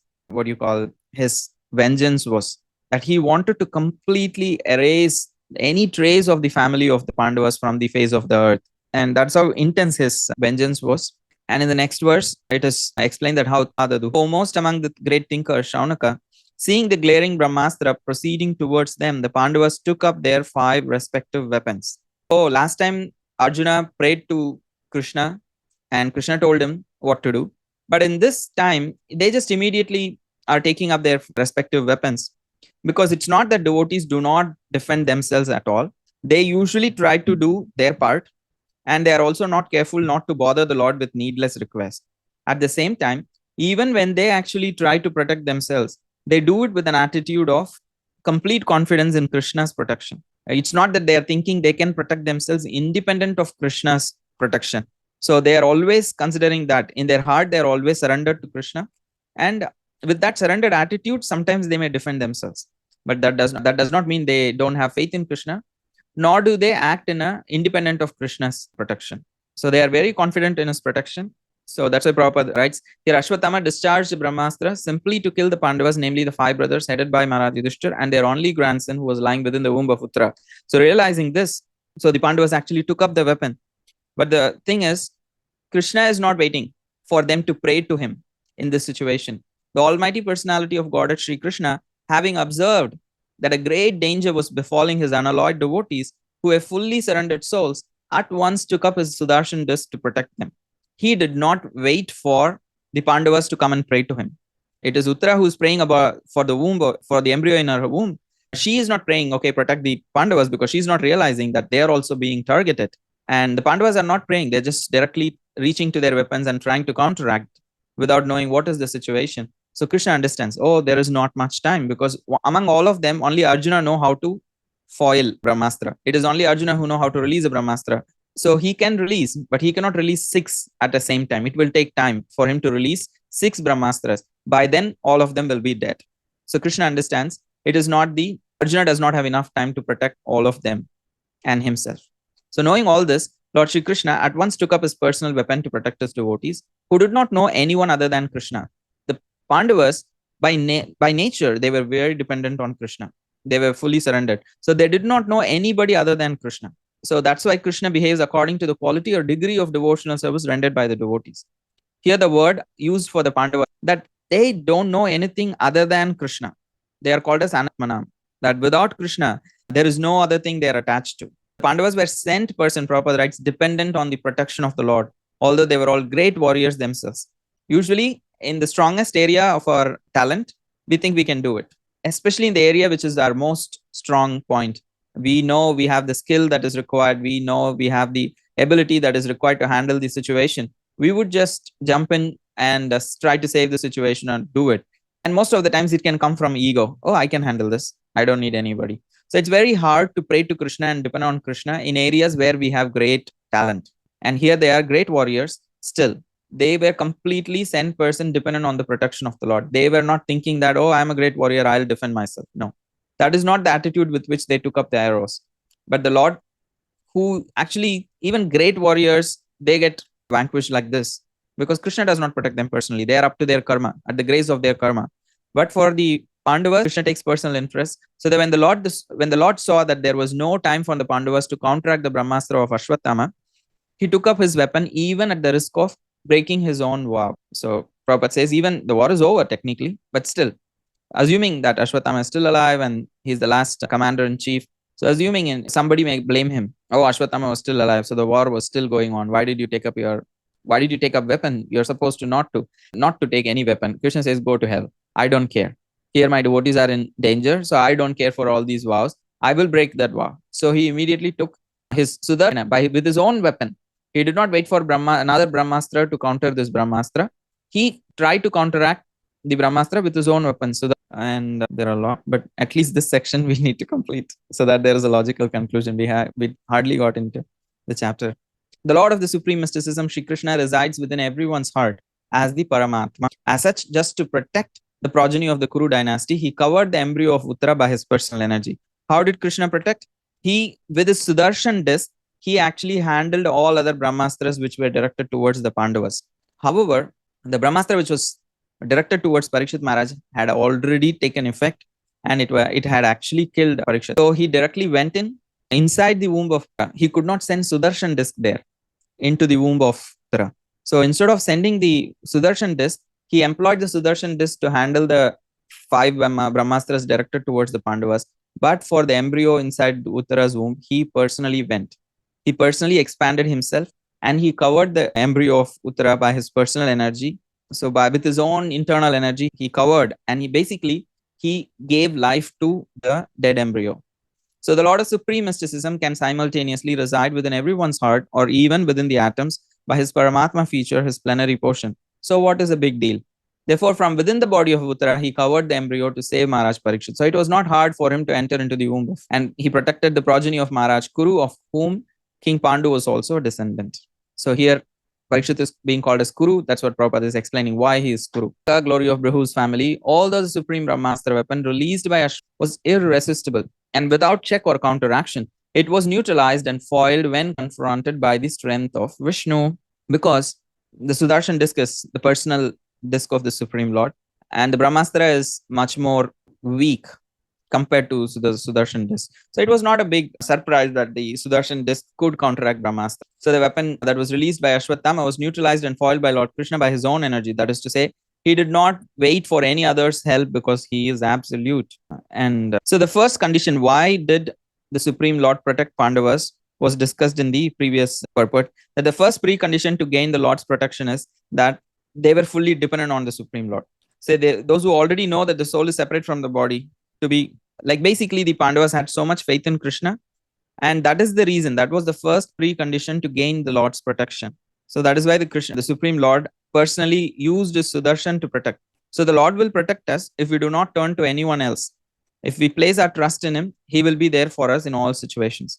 vengeance was, that he wanted to completely erase any trace of the family of the Pandavas from the face of the earth. And that's how intense his vengeance was. And in the next verse, it is explained that how the foremost among the great thinkers, Shaunaka, seeing the glaring Brahmastra proceeding towards them, the Pandavas took up their 5 respective weapons. Oh, last time Arjuna prayed to Krishna and Krishna told him what to do. But in this time, they just immediately are taking up their respective weapons, because it's not that devotees do not defend themselves at all. They usually try to do their part, and they are also not careful not to bother the Lord with needless requests. At the same time, even when they actually try to protect themselves, they do it with an attitude of complete confidence in Krishna's protection. It's not that they are thinking they can protect themselves independent of Krishna's protection. So they are always considering that in their heart, they are always surrendered to Krishna. And with that surrendered attitude, sometimes they may defend themselves. But that does not mean they don't have faith in Krishna, nor do they act in a independent of Krishna's protection. So they are very confident in his protection. So that's why Prabhupada writes, here Ashwatthama discharged Brahmastra simply to kill the Pandavas, namely the 5 brothers headed by Maharaj Yudhishthir and their only grandson who was lying within the womb of Uttara. So realizing this, so the Pandavas actually took up the weapon. But the thing is, Krishna is not waiting for them to pray to him in this situation. The almighty personality of Godhead Sri Krishna, having observed that a great danger was befalling his unalloyed devotees who were fully surrendered souls, at once took up his Sudarshan disc to protect them. He did not wait for the Pandavas to come and pray to him. It is Uttara who is praying for the womb, for the embryo in her womb. She is not praying, okay, protect the Pandavas, because she's not realizing that they are also being targeted. And the Pandavas are not praying. They're just directly reaching to their weapons and trying to counteract without knowing what is the situation. So Krishna understands, oh, there is not much time, because among all of them, only Arjuna know how to foil Brahmastra. It is only Arjuna who know how to release a Brahmastra. So he can release, but he cannot release 6 at the same time. It will take time for him to release 6 Brahmastras. By then, all of them will be dead. So Krishna understands, it is not Arjuna does not have enough time to protect all of them and himself. So knowing all this, Lord Shri Krishna at once took up his personal weapon to protect his devotees, who did not know anyone other than Krishna. The Pandavas, by nature, they were very dependent on Krishna. They were fully surrendered. So they did not know anybody other than Krishna. So that's why Krishna behaves according to the quality or degree of devotional service rendered by the devotees. Here the word used for the Pandavas, that they don't know anything other than Krishna. They are called as Anatmanam. That without Krishna, there is no other thing they are attached to. The Pandavas were sent person, Prabhupada writes, dependent on the protection of the Lord, although they were all great warriors themselves. Usually, in the strongest area of our talent, we think we can do it. especially in the area which is our most strong point. We know we have the skill that is required. We know we have the ability that is required to handle the situation. We would just jump in and try to save the situation and do it. And most of the times it can come from ego. Oh, I can handle this. I don't need anybody. So it's very hard to pray to Krishna and depend on Krishna in areas where we have great talent. And here they are great warriors. Still, they were completely 100% dependent on the protection of the Lord. They were not thinking that, oh, I'm a great warrior, I'll defend myself. No, that is not the attitude with which they took up the arrows. But the Lord, who actually, even great warriors, they get vanquished like this because Krishna does not protect them personally. They are up to their karma, at the grace of their karma. But for the Pandavas, Krishna takes personal interest. So that when the Lord saw that there was no time for the Pandavas to counteract the Brahmastra of Ashwatthama, he took up his weapon even at the risk of breaking his own vow. So Prabhupada says even the war is over technically, but still, assuming that Ashwatthama is still alive and he's the last commander in chief, so assuming somebody may blame him, oh, Ashwatthama was still alive, so the war was still going on. Why did you take up weapon? You're supposed to not to take any weapon. Krishna says, go to hell. I don't care. Here my devotees are in danger, so I don't care for all these vows. I will break that vow. So he immediately took his Sudarshana with his own weapon. He did not wait for another Brahmastra to counter this Brahmastra. He tried to counteract the Brahmastra with his own weapon. And there are a lot, but at least this section we need to complete so that there is a logical conclusion. We hardly got into the chapter. The Lord of the Supreme Mysticism, Shri Krishna, resides within everyone's heart as the Paramatma. As such, just to protect the progeny of the Kuru dynasty, he covered the embryo of Uttara by his personal energy. How did Krishna protect? He, with his Sudarshan disc, he actually handled all other Brahmastras which were directed towards the Pandavas. However, the Brahmastra which was directed towards Parikshit Maharaj had already taken effect and it had actually killed Parikshit. So he directly went inside the womb of, he could not send Sudarshan disc there into the womb of Uttara. So instead of sending the Sudarshan disc, he employed the Sudarshan disc to handle the 5 Brahmastras directed towards the Pandavas. But for the embryo inside Uttara's womb, he personally went. He personally expanded himself and he covered the embryo of Uttara by his personal energy. So with his own internal energy, he covered and he gave life to the dead embryo. So the Lord of Supreme Mysticism can simultaneously reside within everyone's heart or even within the atoms by his Paramatma feature, his plenary portion. So what is a big deal? Therefore, from within the body of Uttara, he covered the embryo to save Maharaj Parikshit. So it was not hard for him to enter into the womb. And he protected the progeny of Maharaj Kuru, of whom King Pandu was also a descendant. So here, Parikshit is being called as Kuru. That's what Prabhupada is explaining why he is Kuru. The glory of Bhrihu's family, although the supreme Brahmastra weapon released by Ashwatthama was irresistible and without check or counteraction, it was neutralized and foiled when confronted by the strength of Vishnu, because the Sudarshan disc is the personal disc of the Supreme Lord, and the Brahmastra is much more weak compared to the Sudarshan disc. So it was not a big surprise that the Sudarshan disc could counteract Brahmastra. So the weapon that was released by Ashwatthama was neutralized and foiled by Lord Krishna by his own energy. That is to say, he did not wait for any other's help because he is absolute. And so the first condition, why did the Supreme Lord protect Pandavas, was discussed in the previous purport, that the first precondition to gain the Lord's protection is that they were fully dependent on the Supreme Lord. So those who already know that the soul is separate from the body, to be like, basically the Pandavas had so much faith in Krishna, and that is the reason, that was the first precondition to gain the Lord's protection. So that is why the Supreme Lord personally used his Sudarshan to protect. So the Lord will protect us if we do not turn to anyone else. If we place our trust in him, he will be there for us in all situations.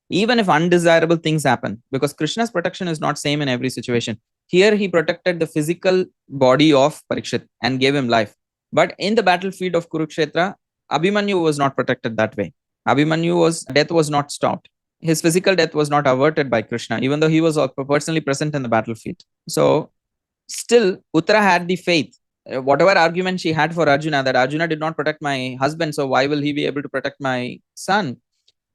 Even if undesirable things happen, because Krishna's protection is not same in every situation. Here he protected the physical body of Parikshit and gave him life. But in the battlefield of Kurukshetra, Abhimanyu was not protected that way. Abhimanyu's death was not stopped. His physical death was not averted by Krishna, even though he was personally present in the battlefield. So still, Uttara had the faith. Whatever argument she had for Arjuna, that Arjuna did not protect my husband, so why will he be able to protect my son?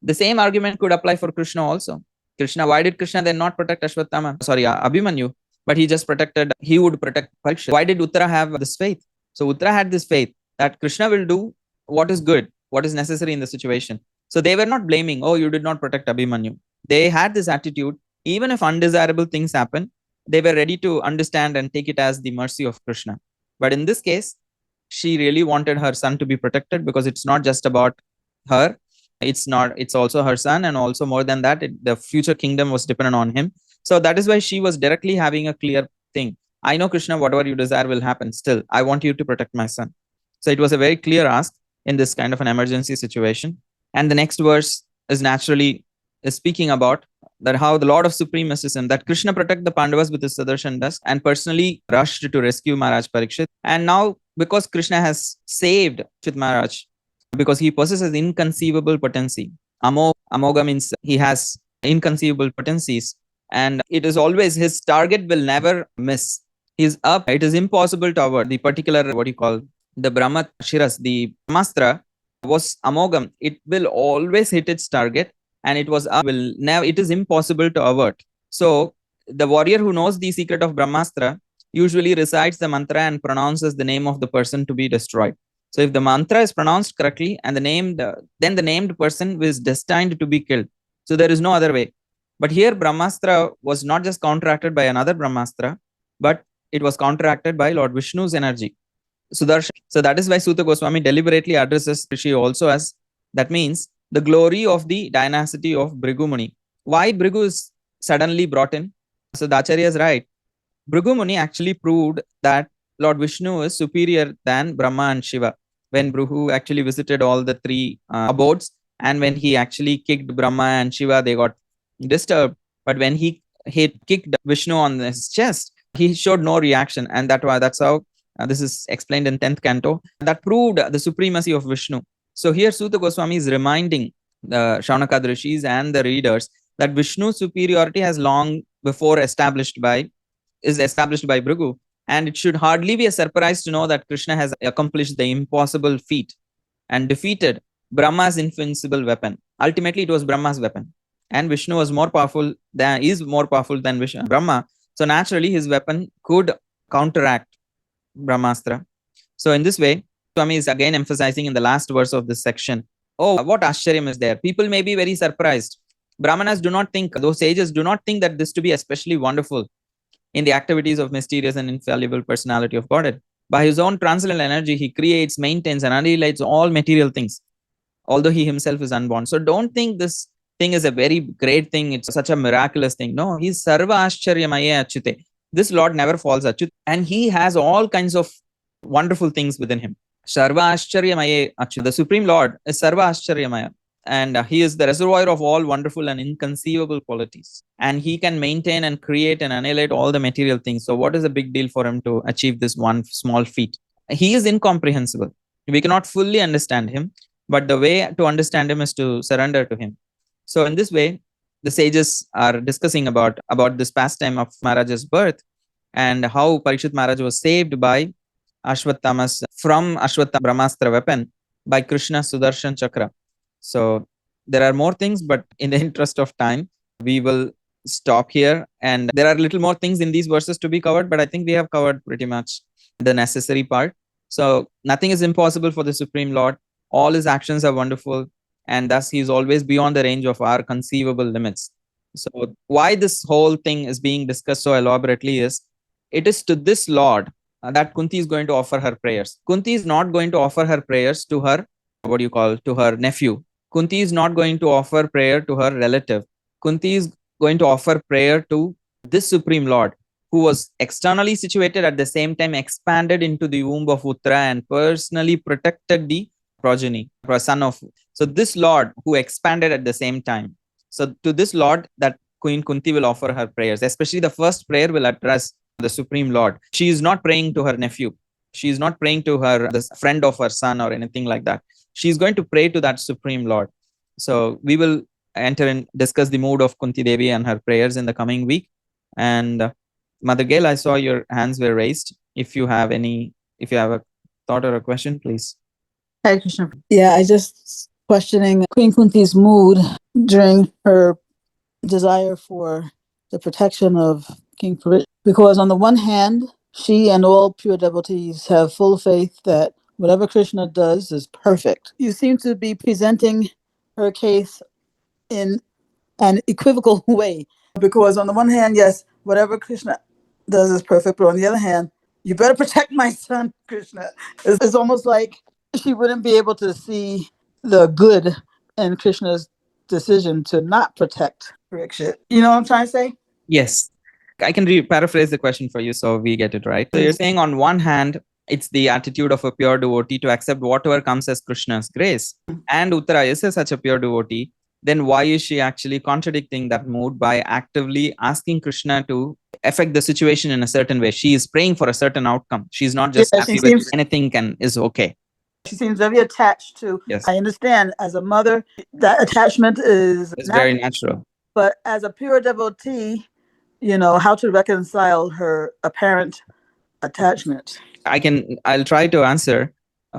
The same argument could apply for Krishna also. Why did Krishna then not protect Abhimanyu, but he would protect Parikshit? Why did Uttara have this faith? So Uttara had this faith that Krishna will do what is good, what is necessary in the situation. So they were not blaming, oh, you did not protect Abhimanyu. They had this attitude, even if undesirable things happen, they were ready to understand and take it as the mercy of Krishna. But in this case, she really wanted her son to be protected, because it's not just about her. It's also her son, and also more than that, the future kingdom was dependent on him. So that is why she was directly having a clear thing. I know, Krishna, whatever you desire will happen. Still, I want you to protect my son. So it was a very clear ask in this kind of an emergency situation. And the next verse is naturally speaking about that how the Lord of Supreme Mysticism, that Krishna protect the Pandavas with his Sudarshan Dask and personally rushed to rescue Maharaj Parikshit. And now, because Krishna has saved Parikshit Maharaj, because he possesses inconceivable potency. Amoga means he has inconceivable potencies, and it is always his target will never miss. He's up. It is impossible to avoid the particular, what you call, the Brahma Shiras, the Brahmastra was amogam. It will always hit its target, and it was up, will never, it is impossible to avert. So the warrior who knows the secret of Brahmastra usually recites the mantra and pronounces the name of the person to be destroyed. So if the mantra is pronounced correctly and then the named person is destined to be killed. So there is no other way. But here Brahmastra was not just counteracted by another Brahmastra, but it was counteracted by Lord Vishnu's energy, Sudarshan. So that is why Suta Goswami deliberately addresses Rishi also as, that means the glory of the dynasty of Bhrigu Muni. Why Bhrigu is suddenly brought in? So the Acharya is right. Bhrigu Muni actually proved that Lord Vishnu is superior than Brahma and Shiva. When Bhrigu actually visited all the three abodes, and when he actually kicked Brahma and Shiva, they got disturbed. But when he kicked Vishnu on his chest, he showed no reaction. And that's how this is explained in 10th canto. That proved the supremacy of Vishnu. So here Suta Goswami is reminding the Shaunaka Rishis and the readers that Vishnu's superiority has long before established by Bhrigu. And it should hardly be a surprise to know that Krishna has accomplished the impossible feat and defeated Brahma's invincible weapon. Ultimately, it was Brahma's weapon. And Vishnu is more powerful than Brahma. So naturally, his weapon could counteract Brahmastra. So in this way, Swami is again emphasizing in the last verse of this section, oh, what Ashcharyam is there. People may be very surprised. Brahmanas do not think, those sages do not think that this to be especially wonderful in the activities of mysterious and infallible personality of Godhead. By his own transcendental energy, he creates, maintains, and annihilates all material things, although he himself is unborn. So don't think this thing is a very great thing. It's such a miraculous thing. No, he's Sarva Ashcharyamaya Achyute. This Lord never falls Achyut, and he has all kinds of wonderful things within him. Sarva Ashcharyamaya Achyut. The Supreme Lord is Sarva Ashcharyamaya. And he is the reservoir of all wonderful and inconceivable qualities. And he can maintain and create and annihilate all the material things. So what is the big deal for him to achieve this one small feat? He is incomprehensible. We cannot fully understand him, but the way to understand him is to surrender to him. So in this way, the sages are discussing about this pastime of Maharaj's birth and how Parikshit Maharaj was saved by from Ashwatthama Brahmastra weapon by Krishna's Sudarshan Chakra. So there are more things, but in the interest of time, we will stop here. And there are little more things in these verses to be covered, but I think we have covered pretty much the necessary part. So nothing is impossible for the Supreme Lord. All his actions are wonderful, and thus he is always beyond the range of our conceivable limits. So why this whole thing is being discussed so elaborately is, it is to this Lord that Kunti is going to offer her prayers. Kunti is not going to offer her prayers to her, to her nephew. Kunti is not going to offer prayer to her relative. Kunti is going to offer prayer to this Supreme Lord, who was externally situated, at the same time expanded into the womb of Uttara and personally protected the progeny, son of. So this Lord who expanded at the same time. So to this Lord that Queen Kunti will offer her prayers. Especially the first prayer will address the Supreme Lord. She is not praying to her nephew. She is not praying to the friend of her son or anything like that. She's going to pray to that Supreme Lord. So we will enter and discuss the mood of Kunti Devi and her prayers in the coming week. And Mother Gail, I saw your hands were raised. If you have a thought or a question, please. Hare Krishna. Yeah, I just questioning Queen Kunti's mood during her desire for the protection of King Parikshit. Because on the one hand, she and all pure devotees have full faith that whatever Krishna does is perfect. You seem to be presenting her case in an equivocal way. Because on the one hand, yes, whatever Krishna does is perfect. But on the other hand, you better protect my son, Krishna. It's almost like she wouldn't be able to see the good in Krishna's decision to not protect Parikshit. You know what I'm trying to say? Yes. I can paraphrase the question for you so we get it right. So you're saying on one hand, it's the attitude of a pure devotee to accept whatever comes as Krishna's grace. And Uttara is such a pure devotee. Then why is she actually contradicting that mood by actively asking Krishna to affect the situation in a certain way? She is praying for a certain outcome. She's not just happy with anything is okay. She seems very attached to. Yes. I understand as a mother, that attachment is very natural. But as a pure devotee, how to reconcile her apparent attachment. I'll try to answer.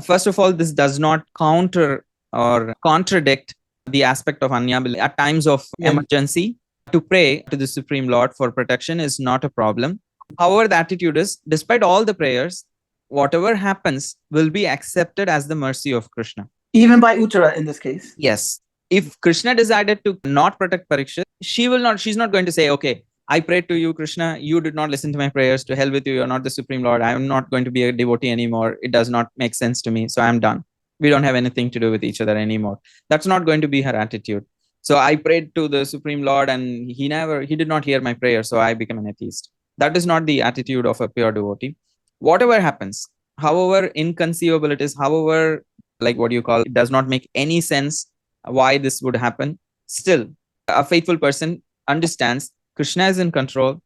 First of all, this does not counter or contradict the aspect of anyabhilesha. At times of emergency, to pray to the Supreme Lord for protection is not a problem. However, the attitude is, despite all the prayers, whatever happens will be accepted as the mercy of Krishna. Even by Uttara in this case? Yes. If Krishna decided to not protect Parikshit, she's not going to say, okay, I prayed to you, Krishna, you did not listen to my prayers, to hell with you, you're not the Supreme Lord, I'm not going to be a devotee anymore, it does not make sense to me, so I'm done. We don't have anything to do with each other anymore. That's not going to be her attitude. So I prayed to the Supreme Lord and he did not hear my prayer, so I became an atheist. That is not the attitude of a pure devotee. Whatever happens, however inconceivable it is, however, it does not make any sense why this would happen, still, a faithful person understands Krishna is in control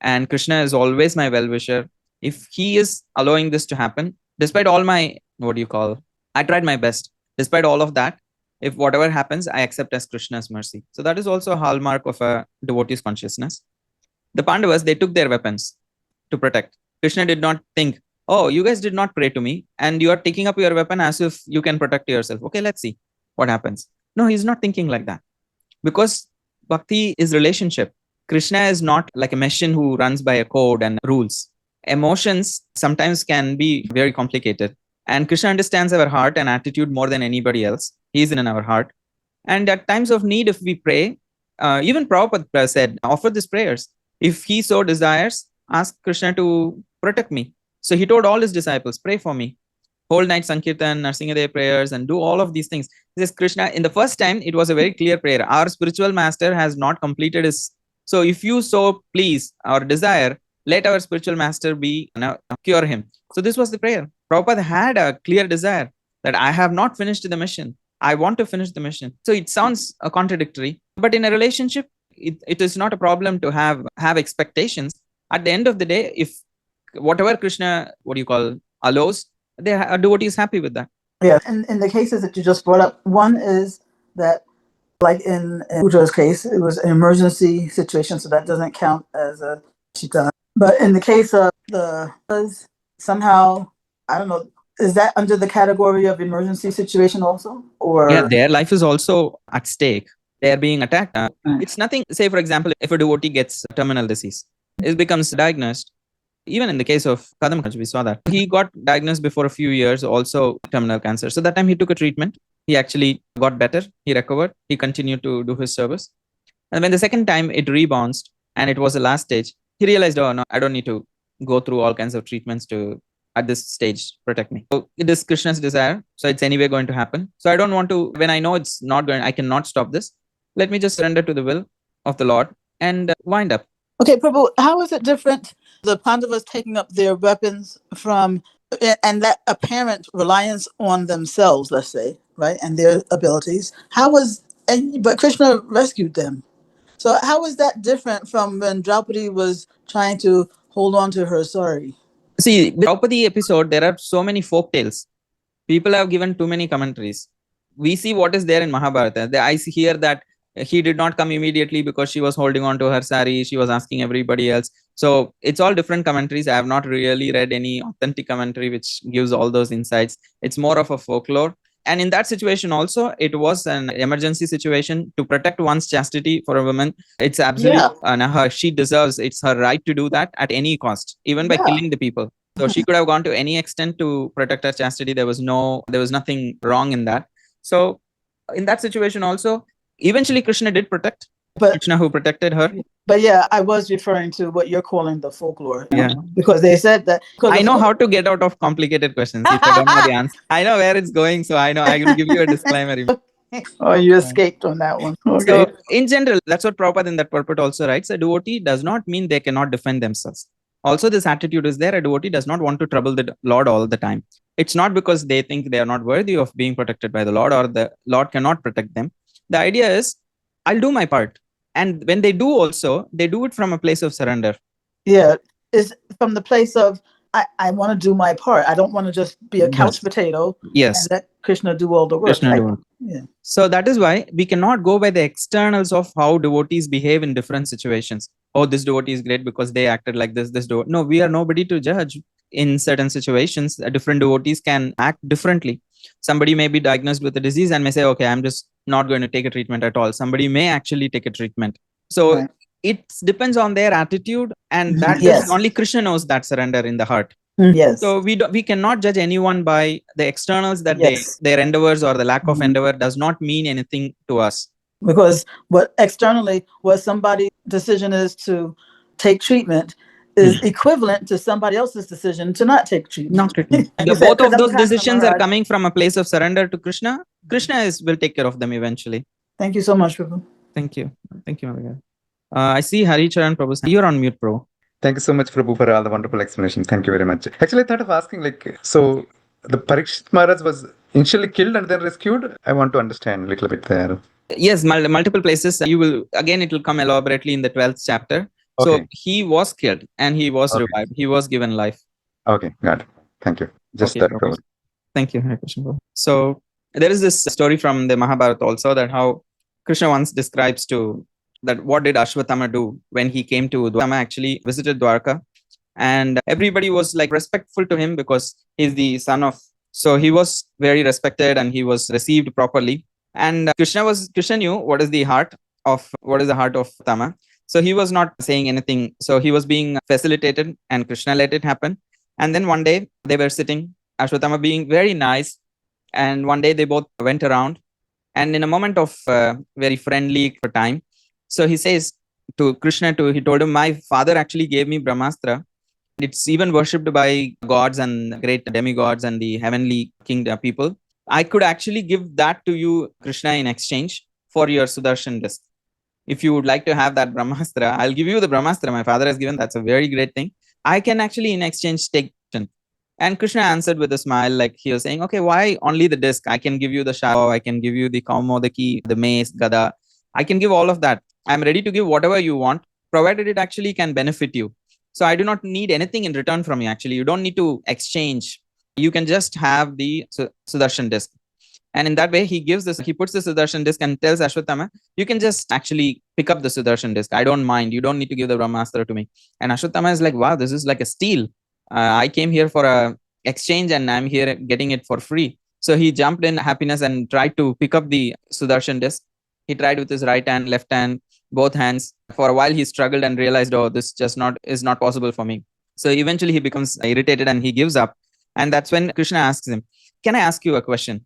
and Krishna is always my well-wisher. If he is allowing this to happen, despite all my, I tried my best. Despite all of that, if whatever happens, I accept as Krishna's mercy. So that is also a hallmark of a devotee's consciousness. The Pandavas, they took their weapons to protect. Krishna did not think, oh, you guys did not pray to me and you are taking up your weapon as if you can protect yourself. Okay, let's see what happens. No, he's not thinking like that. Because bhakti is relationship. Krishna is not like a machine who runs by a code and rules. Emotions sometimes can be very complicated. And Krishna understands our heart and attitude more than anybody else. He's in our heart. And at times of need, if we pray, even Prabhupada said, offer these prayers. If he so desires, ask Krishna to protect me. So he told all his disciples, pray for me. Whole night Sankirtan, Narsingadev prayers, and do all of these things. This is Krishna. In the first time, it was a very clear prayer. Our spiritual master has not completed his. So if you so please or desire, let our spiritual master cure him. So this was the prayer. Prabhupada had a clear desire that I have not finished the mission. I want to finish the mission. So it sounds contradictory, but in a relationship, it is not a problem to have expectations. At the end of the day, if whatever Krishna, allows, a devotee is happy with that. Yeah, in the cases that you just brought up, one is that, like in Udra's case, it was an emergency situation, so that doesn't count as a shita. But in the case of somehow, I don't know, is that under the category of emergency situation also? Or yeah, their life is also at stake. They are being attacked. It's nothing, say for example, if a devotee gets terminal disease, it becomes diagnosed. Even in the case of Kadam, we saw that. He got diagnosed before a few years, also terminal cancer. So that time he took a treatment. He actually got better. He recovered. He continued to do his service. And when the second time it rebounded and it was the last stage, he realized, oh no, I don't need to go through all kinds of treatments to, at this stage, protect me. So it is Krishna's desire. So it's anyway going to happen. So I don't want to, when I know it's not going, I cannot stop this. Let me just surrender to the will of the Lord and wind up. Okay, Prabhu, how is it different, the Pandavas taking up their weapons from, and that apparent reliance on themselves, let's say, right, and their abilities? But Krishna rescued them. So how is that different from when Draupadi was trying to hold on to her sari? See, the Draupadi episode, there are so many folk tales. People have given too many commentaries. We see what is there in Mahabharata. I hear that he did not come immediately because she was holding on to her sari. She was asking everybody else. So it's all different commentaries. I have not really read any authentic commentary which gives all those insights. It's more of a folklore. And in that situation also, it was an emergency situation to protect one's chastity for a woman. It's absolutely, she deserves, it's her right to do that at any cost, even by killing the people. So she could have gone to any extent to protect her chastity. There was nothing wrong in that. So in that situation also, eventually Krishna did protect. But Krishna who protected her. But yeah, I was referring to what you're calling the folklore. Yeah. Because they said that. I know how to get out of complicated questions if I don't know the answer. I know where it's going, so I know I will give you a disclaimer. Oh, you escaped on that one. Okay. So, in general, that's what Prabhupada in that purport also writes. A devotee does not mean they cannot defend themselves. Also, this attitude is there. A devotee does not want to trouble the Lord all the time. It's not because they think they are not worthy of being protected by the Lord or the Lord cannot protect them. The idea is, I'll do my part. And when they do also, they do it from a place of surrender. Yeah, it's from the place of I want to do my part. I don't want to just be a couch Yes. potato Yes. and let Krishna do all the work. Krishna do it. Yeah. So that is why we cannot go by the externals of how devotees behave in different situations. Oh, this devotee is great because they acted like this. No, we are nobody to judge. In certain situations, different devotees can act differently. Somebody may be diagnosed with a disease and may say, okay, I'm just not going to take a treatment at all. Somebody may actually take a treatment. So Right. it depends on their attitude, and that is Yes. only Krishna knows that surrender in the heart. Yes. So we cannot judge anyone by the externals that Yes. their endeavors or the lack of endeavor does not mean anything to us. Because what externally what somebody's decision is to take treatment is equivalent to somebody else's decision to not take treatment. Not treatment. Like you said, Both of 'cause those I'm passing decisions on are our- coming from a place of surrender to Krishna. Krishna will take care of them eventually. Thank you so much, Prabhu. Thank you. Thank you, Mavika. I see Hari Charan Prabhu. You're on mute, bro. Thank you so much, Prabhu, for all the wonderful explanation. Thank you very much. Actually, I thought of asking, so the Parikshit Maharaj was initially killed and then rescued. I want to understand a little bit there. Yes, multiple places. You will again. It will come elaborately in the 12th chapter. So Okay. he was killed and he was Okay. revived. He was given life. Okay, got it. Thank you. Just Okay, that, Prabhu. Prabhu. Thank you, Hare Krishna. Prabhu. So there is this story from the Mahabharata also that how Krishna once describes to that what did Ashwatthama do when he came to Dwarka. Actually visited Dwarka, and everybody was like respectful to him because he's the son of. So he was very respected and he was received properly. And Krishna knew what is the heart of Tama. So he was not saying anything. So he was being facilitated, and Krishna let it happen. And then one day they were sitting, Ashwatthama being very nice. And one day they both went around, and in a moment of very friendly time, so he says to Krishna, he told him, my father actually gave me Brahmastra. It's even worshipped by gods and great demigods and the heavenly kingdom people. I could actually give that to you, Krishna, in exchange for your Sudarshan disc. If you would like to have that Brahmastra, I'll give you the Brahmastra my father has given. That's a very great thing. I can actually in exchange take. And Krishna answered with a smile, like he was saying, okay, why only the disc? I can give you the Shava, I can give you the Kaumodaki, the mace, Gada. I can give all of that. I'm ready to give whatever you want, provided it actually can benefit you. So I do not need anything in return from you. Actually, you don't need to exchange. You can just have the Sudarshan disc. And in that way, he puts the Sudarshan disc and tells Ashwatthama, you can just actually pick up the Sudarshan disc. I don't mind. You don't need to give the Brahmastra to me. And Ashwatthama is like, wow, this is like a steal. I came here for a exchange and I'm here getting it for free. So he jumped in happiness and tried to pick up the Sudarshan disc. He tried with his right hand, left hand, both hands. For a while, he struggled and realized, oh, this is not possible for me. So eventually he becomes irritated and he gives up. And that's when Krishna asks him, can I ask you a question?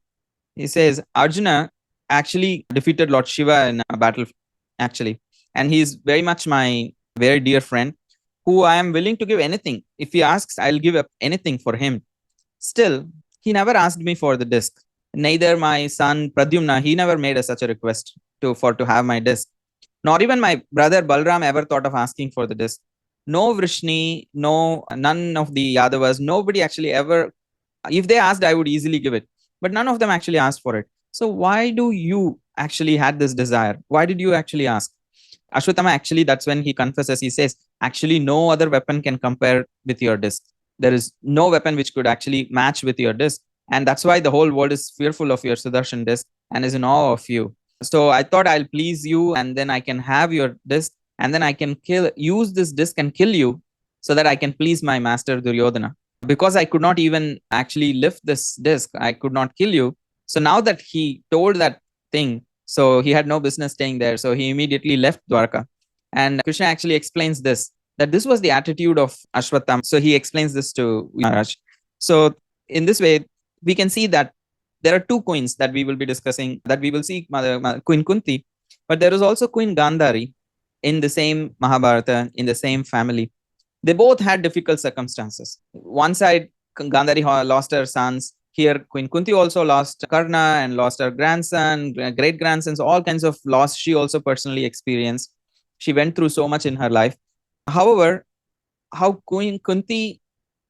He says, Arjuna actually defeated Lord Shiva in a battle, actually. And he's very much my very dear friend, who I am willing to give anything. If he asks, I'll give up anything for him. Still, he never asked me for the disc. Neither my son Pradyumna, he never made such a request to have my disc. Nor even my brother Balram ever thought of asking for the disc. No Vrishni, none of the Yadavas, nobody actually ever. If they asked, I would easily give it. But none of them actually asked for it. So why do you actually had this desire? Why did you actually ask? Ashwatthama actually, that's when he confesses, he says, actually no other weapon can compare with your disc. There is no weapon which could actually match with your disc. And that's why the whole world is fearful of your Sudarshan disc and is in awe of you. So I thought I'll please you and then I can have your disc and then I can use this disc and kill you so that I can please my master Duryodhana. Because I could not even actually lift this disc, I could not kill you. So now that he told that thing, so he had no business staying there. So he immediately left Dwarka. And Krishna actually explains this, that this was the attitude of Ashwatthama. So he explains this to Maharaj. So in this way, we can see that there are two queens that we will be discussing, that we will see Queen Kunti, but there is also Queen Gandhari. in the same Mahabharata, in the same family. They both had difficult circumstances. One side, Gandhari lost her sons. Here, Queen Kunti also lost Karna and lost her grandson, great grandsons, all kinds of loss she also personally experienced. She went through so much in her life. However, how Queen Kunti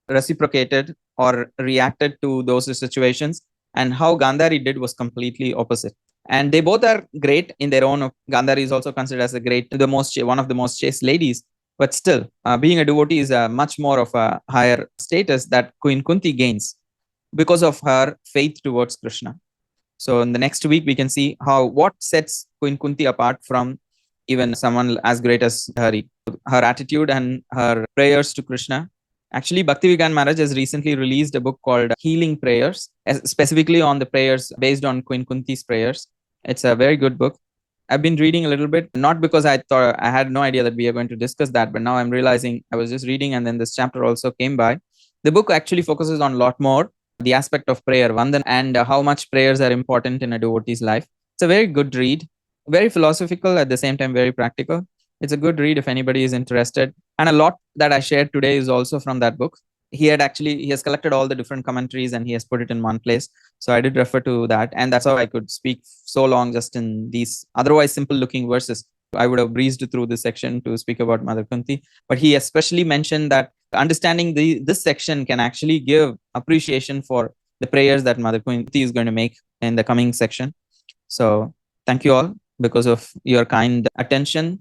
reciprocated or reacted to those situations and how Gandhari did was completely opposite. And they both are great in their own. Gandhari is also considered as one of the most chaste ladies. But still, being a devotee is much more of a higher status that Queen Kunti gains because of her faith towards Krishna. So in the next week, we can see what sets Queen Kunti apart from even someone as great as Hari. Her attitude and her prayers to Krishna. Actually, Bhaktivedanta Maharaj has recently released a book called Healing Prayers, specifically on the prayers based on Queen Kunti's prayers. It's a very good book. I've been reading a little bit, not because I thought I had no idea that we are going to discuss that, but now I'm realizing I was just reading and then this chapter also came by. The book actually focuses on a lot more the aspect of prayer, Vandan, and how much prayers are important in a devotee's life. It's a very good read, very philosophical, at the same time very practical. It's a good read if anybody is interested. And a lot that I shared today is also from that book. He has collected all the different commentaries and he has put it in one place. So I did refer to that. And that's how I could speak so long just in these otherwise simple looking verses. I would have breezed through this section to speak about Mother Kunti. But he especially mentioned that understanding this section can actually give appreciation for the prayers that Mother Kunti is going to make in the coming section. So thank you all because of your kind attention